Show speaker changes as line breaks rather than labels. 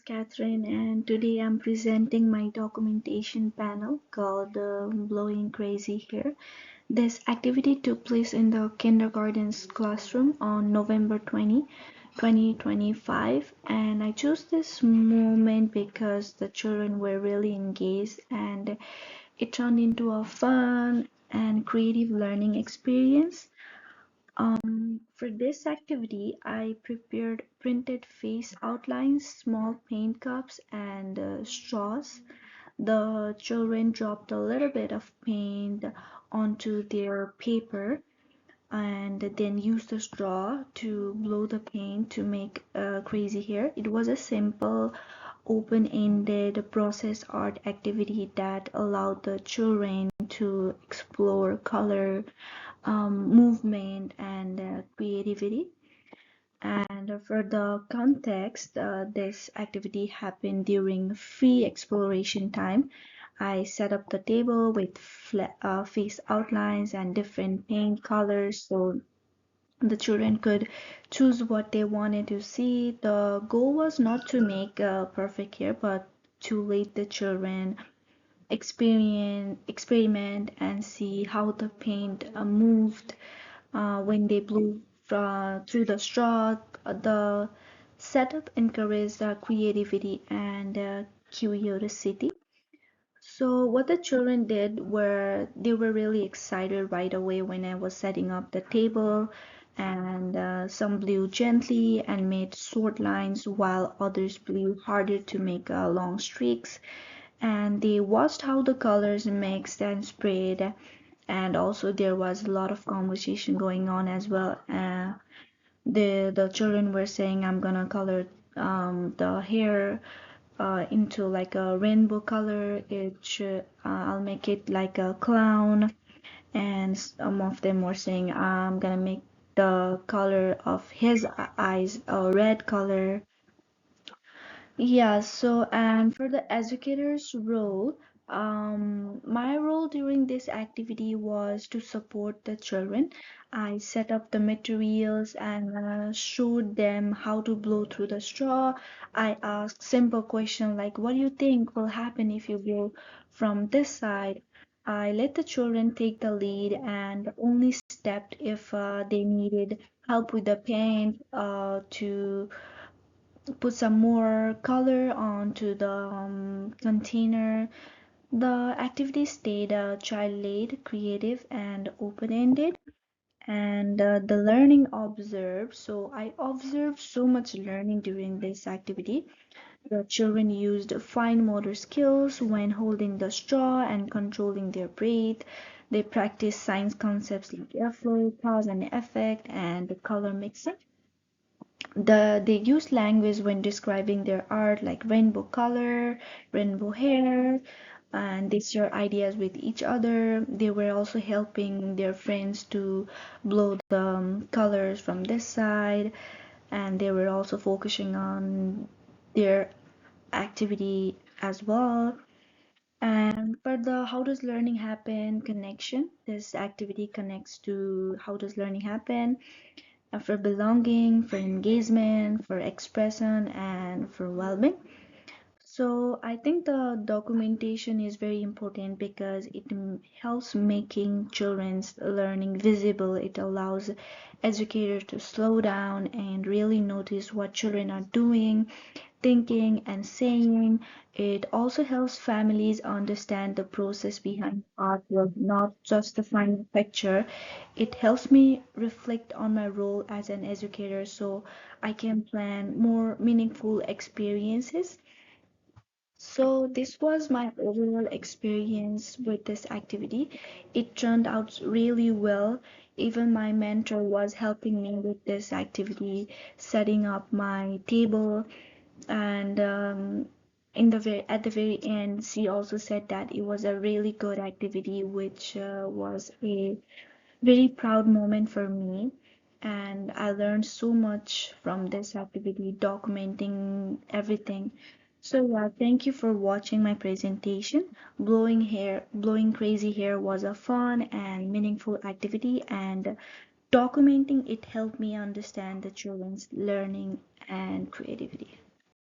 Catherine, and today I'm presenting my documentation panel called Blowing Crazy Hair. This activity took place in the kindergarten's classroom on November 2025, and I chose this moment because the children were really engaged and it turned into a fun and creative learning experience. For this activity, I prepared printed face outlines, small paint cups, and straws. The children dropped a little bit of paint onto their paper and then used the straw to blow the paint to make crazy hair. It was a simple, open-ended process art activity that allowed the children to explore color, movement, and creativity. And for the context, this activity happened during free exploration time. I set up the table with face outlines and different paint colors so the children could choose what they wanted to see. The goal was not to make a perfect hair, but to let the children experiment and see how the paint moved when they blew through the straw. The setup encouraged creativity and curiosity. So what the children did were they were really excited right away when I was setting up the table, and some blew gently and made short lines while others blew harder to make long streaks. And they watched how the colors mixed and sprayed, and also there was a lot of conversation going on as well. The children were saying, I'm gonna color the hair into like a rainbow color. It should I'll make it like a clown, and some of them were saying I'm gonna make the color of his eyes a red color. Yeah, so and for the educator's role, my role during this activity was to support the children. I set up the materials and showed them how to blow through the straw. I asked simple questions like, what do you think will happen if you blow from this side? I let the children take the lead and only stepped if they needed help with the paint to put some more color onto the container. The activity stayed child-led, creative, and open-ended. And the learning observed. So I observed so much learning during this activity. The children used fine motor skills when holding the straw and controlling their breath. They practiced science concepts like airflow, cause and effect, and color mixing. They use language when describing their art like rainbow color, rainbow hair, and they share ideas with each other. They were also helping their friends to blow the colors from this side, and they were also focusing on their activity as well. And for the how does learning happen connection, this activity connects to how does learning happen, for belonging, for engagement, for expression, and for well-being. So I think the documentation is very important because it helps making children's learning visible. It allows educators to slow down and really notice what children are doing, thinking, and saying. It also helps families understand the process behind artwork, not just the final picture. It helps me reflect on my role as an educator so I can plan more meaningful experiences. So this was my overall experience with this activity. It turned out really well. Even my mentor was helping me with this activity, setting up my table, and at the very end, she also said that it was a really good activity, which was a very proud moment for me. And I learned so much from this activity, documenting everything. So yeah, thank you for watching my presentation. Blowing crazy hair was a fun and meaningful activity, and documenting it helped me understand the children's learning and creativity.